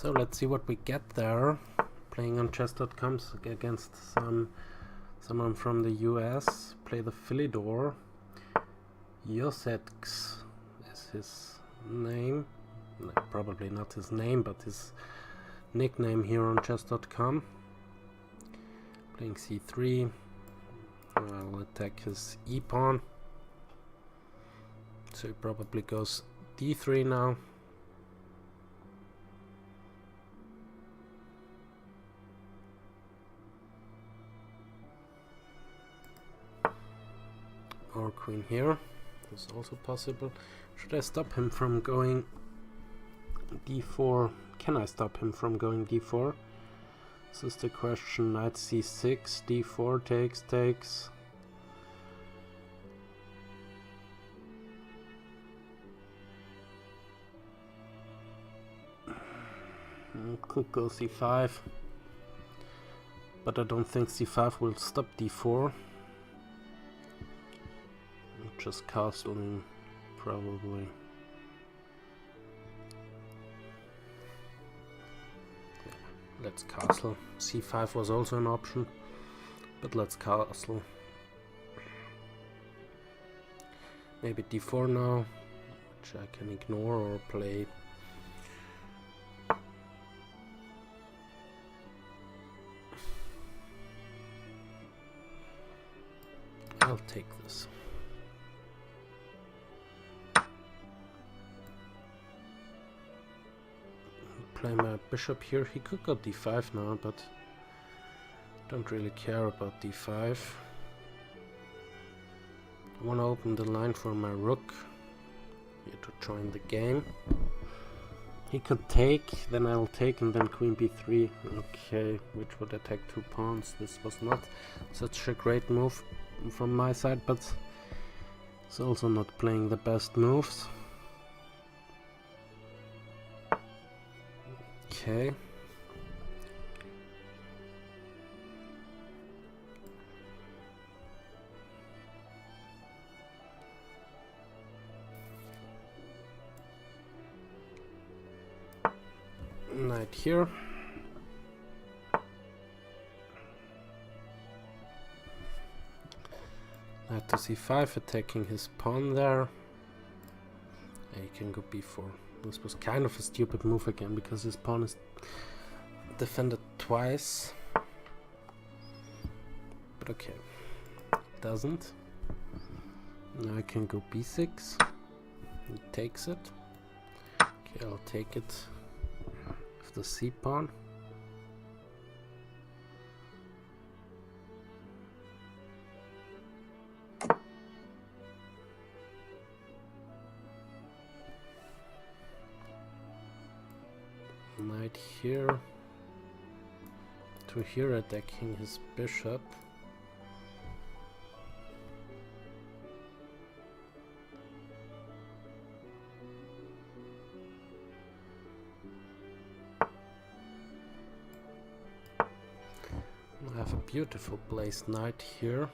So let's see what we get there. Playing on chess.com against someone from the US. Play the Philidor. Yosetx is his name. No, probably not his name, but his nickname here on chess.com. Playing c3. I'll attack his e-pawn. So he probably goes d3 now. Or queen here is also possible. Should I stop him from going d4? Can I stop him from going d4? This is the question. Knight c6, d4 takes. Could go c5, but I don't think c5 will stop d4. Just castling, probably. Yeah, let's castle. c5 was also an option, but let's castle. Maybe d4 now, which I can ignore or play. I'll take this. Play my bishop here. He could go d5 now, but don't really care about d5. I want to open the line for my rook here to join the game. He could take, then I'll take, and then queen b3. Okay, which would attack 2 pawns. This was not such a great move from my side, but it's also not playing the best moves. Okay. Knight here. Knight to c5, attacking his pawn there. Yeah, he can go b4. This was kind of a stupid move again, because his pawn is defended twice. But okay, doesn't. Now I can go b6. He takes it. Okay, I'll take it with the c pawn. Knight here to here, attacking his bishop. I have a beautiful placed knight here.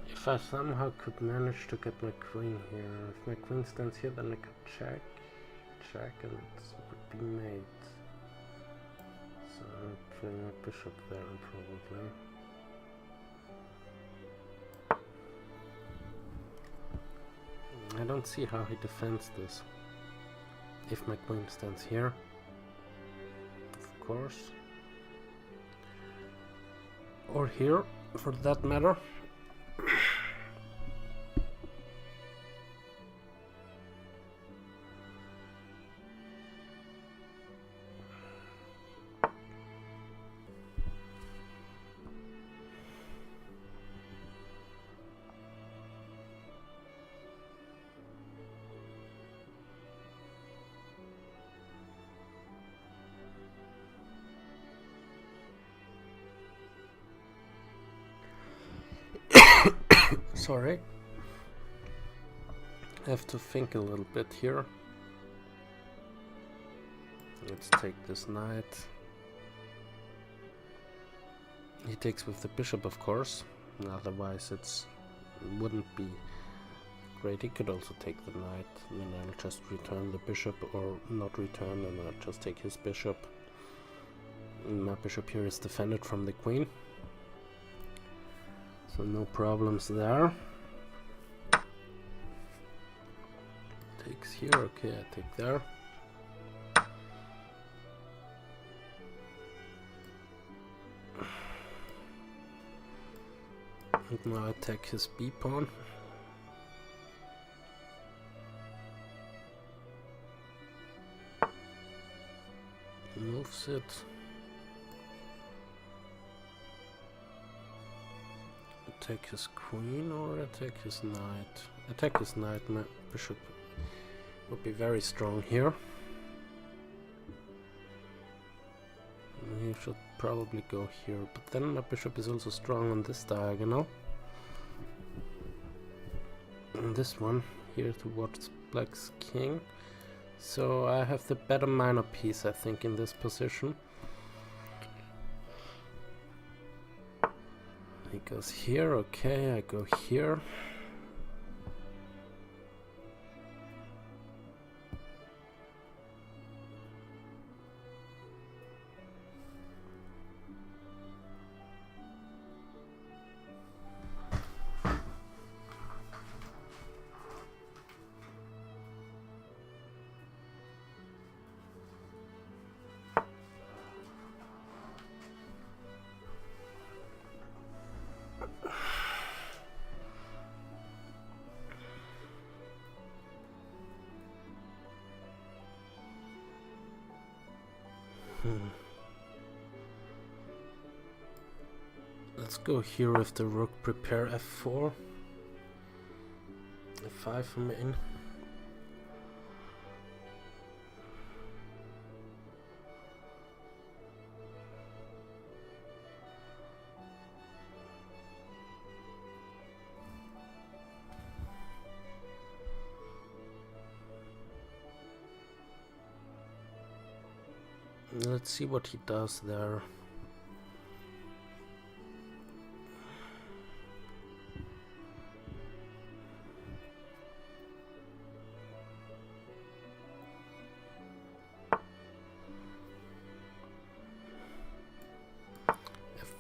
If I somehow could manage to get my queen here, if my queen stands here, then I could check, and it would be mate. So I'm playing my bishop there, probably. I don't see how he defends this. If my queen stands here, of course. Or here, for that matter. Sorry. I have to think a little bit here. Let's take this knight. He takes with the bishop, of course. Otherwise it wouldn't be great. He could also take the knight, and then I'll just return the bishop, or not return, and I'll just take his bishop. And my bishop here is defended from the queen, so no problems there. Takes here, okay, I take there. And now I attack his b pawn. Moves it. Attack his queen or attack his knight? Attack his knight. My bishop would be very strong here. He should probably go here, but then my bishop is also strong on this diagonal. And this one here towards black's king. So I have the better minor piece, I think, in this position. He goes here, okay, I go here. Let's go here with the rook, prepare f4. f5 from in. Let's see what he does there.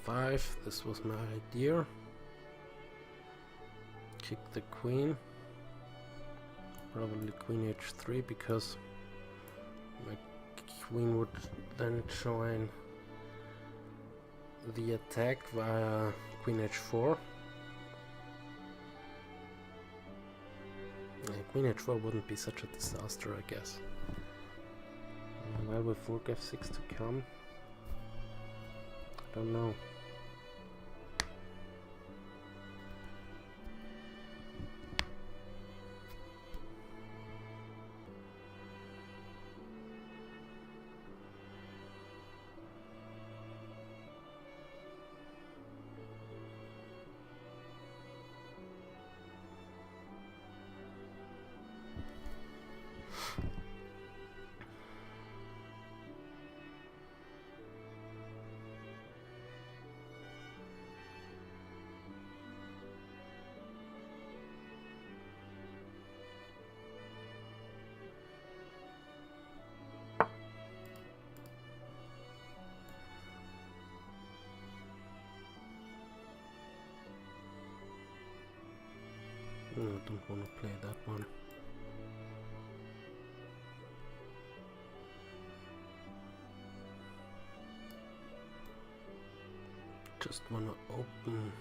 F5, this was my idea. Kick the queen. Probably queen h3 because my queen would then join the attack via queen h4. Queen h4 wouldn't be such a disaster, I guess. Well, with rook f6 to come, I don't know. No, I don't want to play that one. Just want to open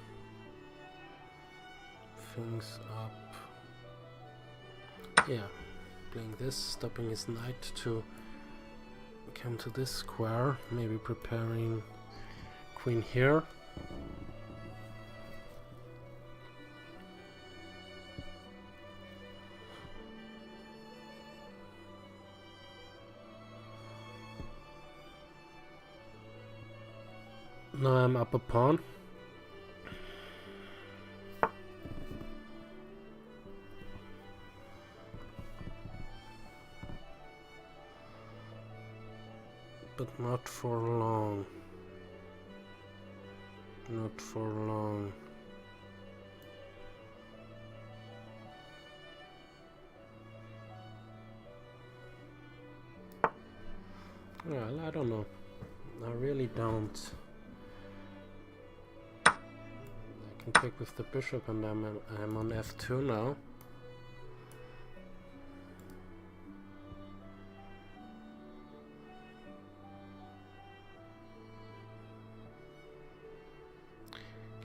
things up. Yeah, playing this, stopping his knight to come to this square, maybe preparing queen here. Now I'm up a pawn. but not for long. Not for long. Well, I don't know. I really don't. I can take with the bishop, and I'm on f2 now.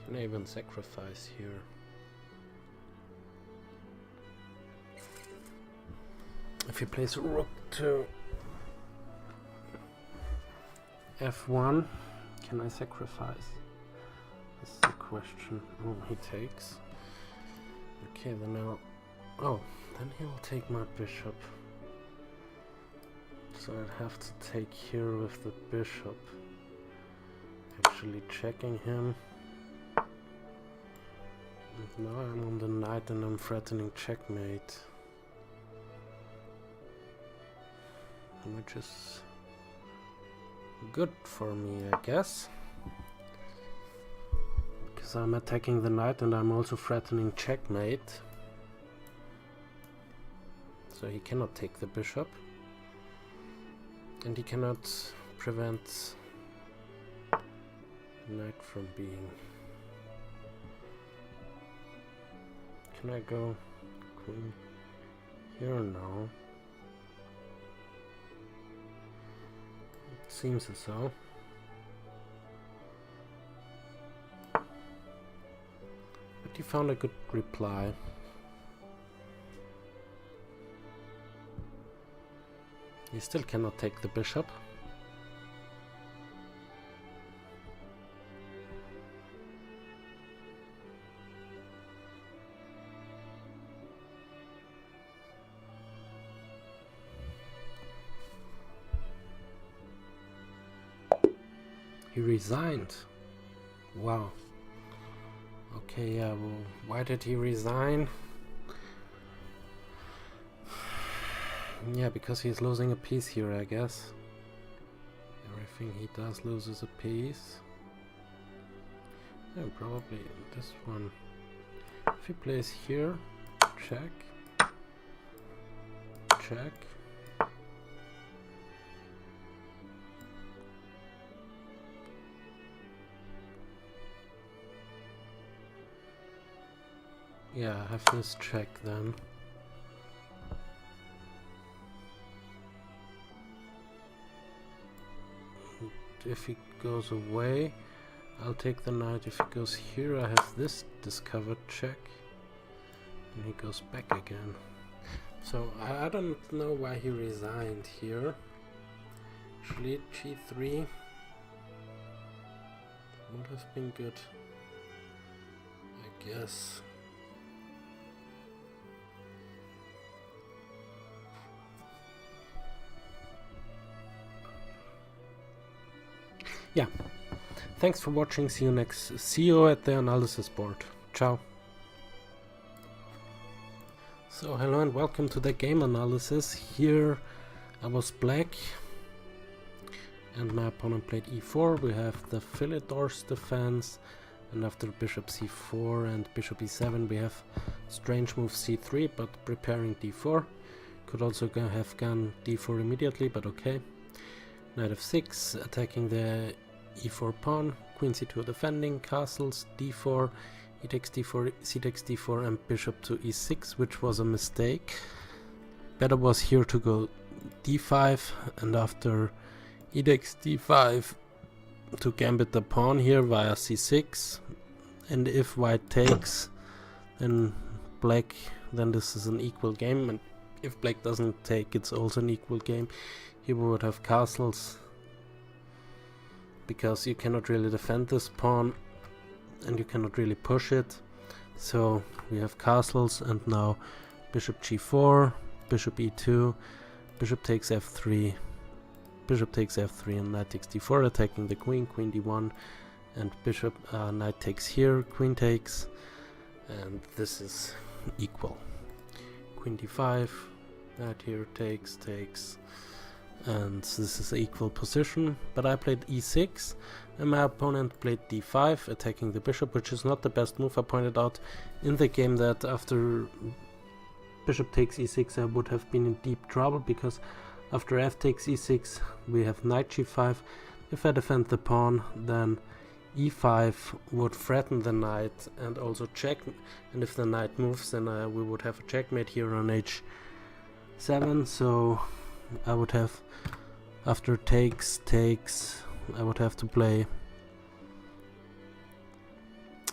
Can I even sacrifice here? If he plays rook to f1, can I sacrifice? This is the question. Oh, he takes. Okay, then then he will take my bishop. So I'd have to take here with the bishop. Actually checking him. And now I'm on the knight and I'm threatening checkmate. Which is good for me, I guess. Because I'm attacking the knight and I'm also threatening checkmate. So he cannot take the bishop. And he cannot prevent the knight from being... Can I go queen here? No. It seems as so. But he found a good reply. He still cannot take the bishop. He resigned. Wow. Okay, yeah, well, why did he resign? Yeah, because he's losing a piece here, I guess. Everything he does loses a piece. Yeah, probably this one. If he plays here, check. Check. Yeah, I have this check then. If he goes away, I'll take the knight. If he goes here, I have this discovered check. And he goes back again. So I don't know why he resigned here. Actually, g3 would have been good, I guess. Yeah, thanks for watching. See you at the analysis board. Ciao. So hello and welcome to the game analysis. Here I was black and my opponent played e4. We have the Philidor's defense, and after bishop c4 and bishop e7 we have strange move c3, but preparing d4. Could also have gone d4 immediately, but okay. Knight f6, attacking the e4 pawn, queen c2 defending, castles, d4, e takes d4, c takes d4, and bishop to e6, which was a mistake. Better was here to go d5, and after e takes d5 to gambit the pawn here via c6, and if white takes, then this is an equal game, and if black doesn't take, it's also an equal game. Here we would have castles, because you cannot really defend this pawn and you cannot really push it. So we have castles, and now bishop g4, bishop e2, bishop takes f3, bishop takes f3, and knight takes d4, attacking the queen, queen d1, and bishop knight takes here, queen takes, and this is equal. Queen d5, knight here takes, and this is an equal position, but I played e6 and my opponent played d5, attacking the bishop, which is not the best move. I pointed out in the game that after bishop takes e6 I would have been in deep trouble, because after f takes e6 we have knight g5. If I defend the pawn, then e5 would threaten the knight and also check, and if the knight moves, then we would have a checkmate here on h7. So I would have, after takes, I would have to play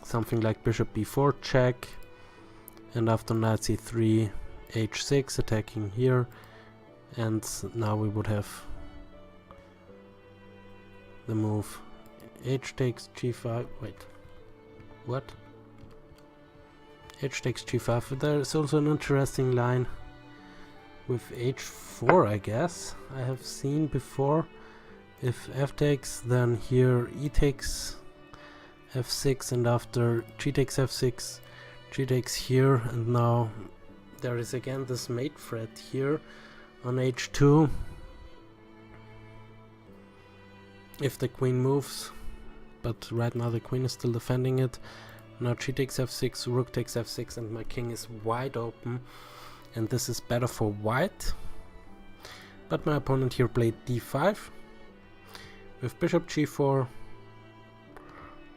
something like bishop b4 check, and after knight c3 h6 attacking here, and now we would have the move h takes g5. Wait, what? H takes g5. There's also an interesting line with h4, I guess. I have seen before. If f takes, then here e takes f6, and after g takes f6, g takes here, and now there is again this mate threat here on h2. If the queen moves, but right now the queen is still defending it. Now g takes f6, rook takes f6, and my king is wide open, and this is better for white. But my opponent here played d5 with bishop g4,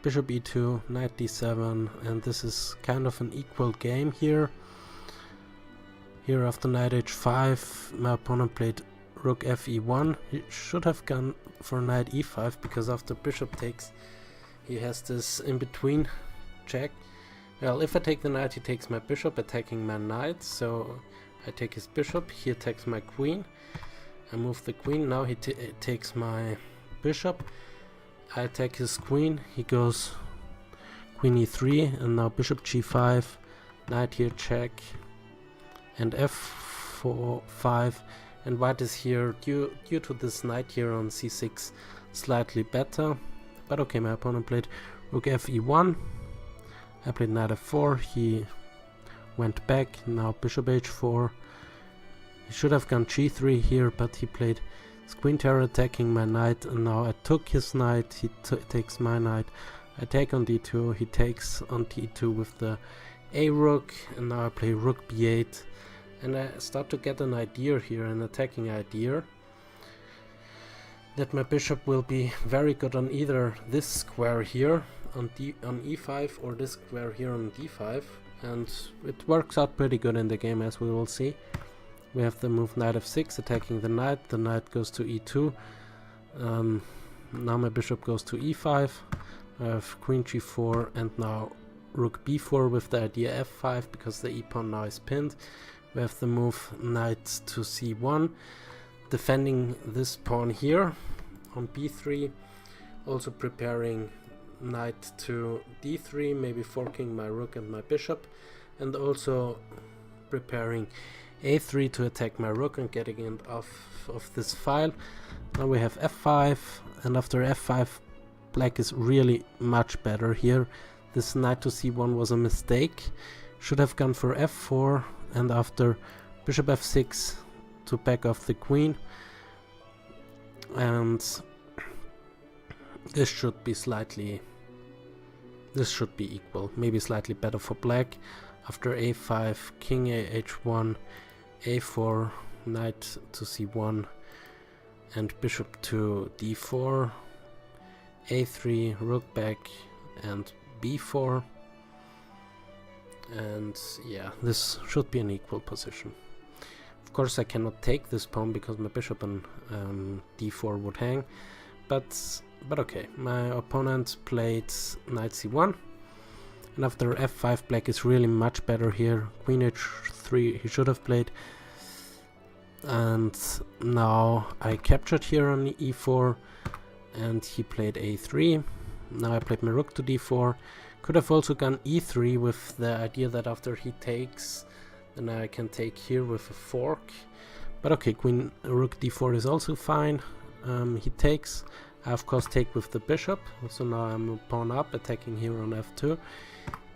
bishop e2, knight d7, and this is kind of an equal game here. Here after knight h5 my opponent played rook fe1. He should have gone for knight e5, because after bishop takes he has this in between check. Well, if I take the knight, he takes my bishop, attacking my knight, so I take his bishop, he attacks my queen, I move the queen, now he takes my bishop, I attack his queen, he goes queen e3, and now bishop g5, knight here check, and f4 5, and white is here due to this knight here on c6 slightly better. But okay, my opponent played rook fe1, I played knight f4, he went back, now bishop h4, he should have gone g3 here, but he played his queen terror attacking my knight, and now I took his knight, he takes my knight, I take on d2, he takes on d2 with the a rook, and now I play rook b8, and I start to get an idea here, an attacking idea, that my bishop will be very good on either this square here on e5 or this square here on d5, and it works out pretty good in the game, as we will see. We have the move knight f6 attacking the knight goes to e2, now my bishop goes to e5, I have queen g4, and now rook b4 with the idea f5, because the e-pawn now is pinned. We have the move knight to c1, defending this pawn here on b3, also preparing knight to d3, maybe forking my rook and my bishop, and also preparing a3 to attack my rook and getting it off of this file. Now we have f5, and after f5 black is really much better here. This knight to c1 was a mistake, should have gone for f4, and after bishop f6 to back off the queen, and this should be equal, maybe slightly better for black. After a5, king h1, a4, knight to c1, and bishop to d4, a3, rook back, and b4, and yeah, this should be an equal position. Of course I cannot take this pawn because my bishop and d4 would hang, but okay, my opponent played knight c1, and after f5 black is really much better here, queen h3 he should have played, and now I captured here on e4, and he played a3. Now I played my rook to d4, could have also gone e3 with the idea that after he takes, then I can take here with a fork, but okay, queen rook d4 is also fine. He takes, I of course take with the bishop, so now I'm a pawn up, attacking here on f2.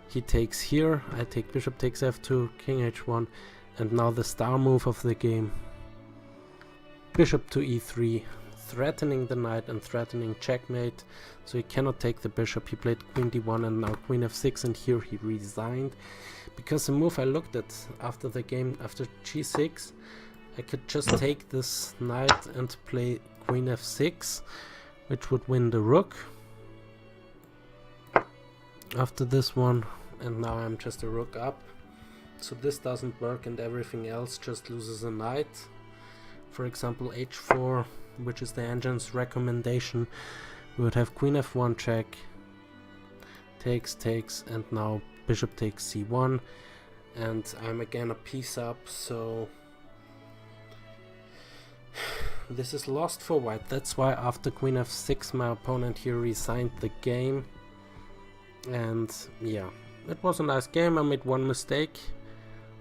He takes here, I take bishop takes f2, king h1, and now the star move of the game, bishop to e3, threatening the knight and threatening checkmate, so he cannot take the bishop. He played queen d1 and now queen f6, and here he resigned, because the move I looked at after the game, after g6, I could just take this knight and play queen f6, which would win the rook after this one, and now I'm just a rook up, so this doesn't work and everything else just loses a knight. For example, h4, which is the engine's recommendation, we would have queen f1 check, takes, and now bishop takes c1, and I'm again a piece up, so this is lost for white. That's why after queen f6 my opponent here resigned the game. And yeah, it was a nice game. I made one mistake,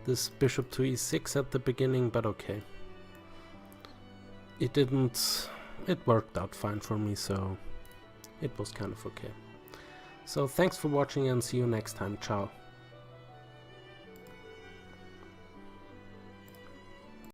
this bishop to e6 at the beginning, but okay. It worked out fine for me, so it was kind of okay. So thanks for watching and see you next time. Ciao.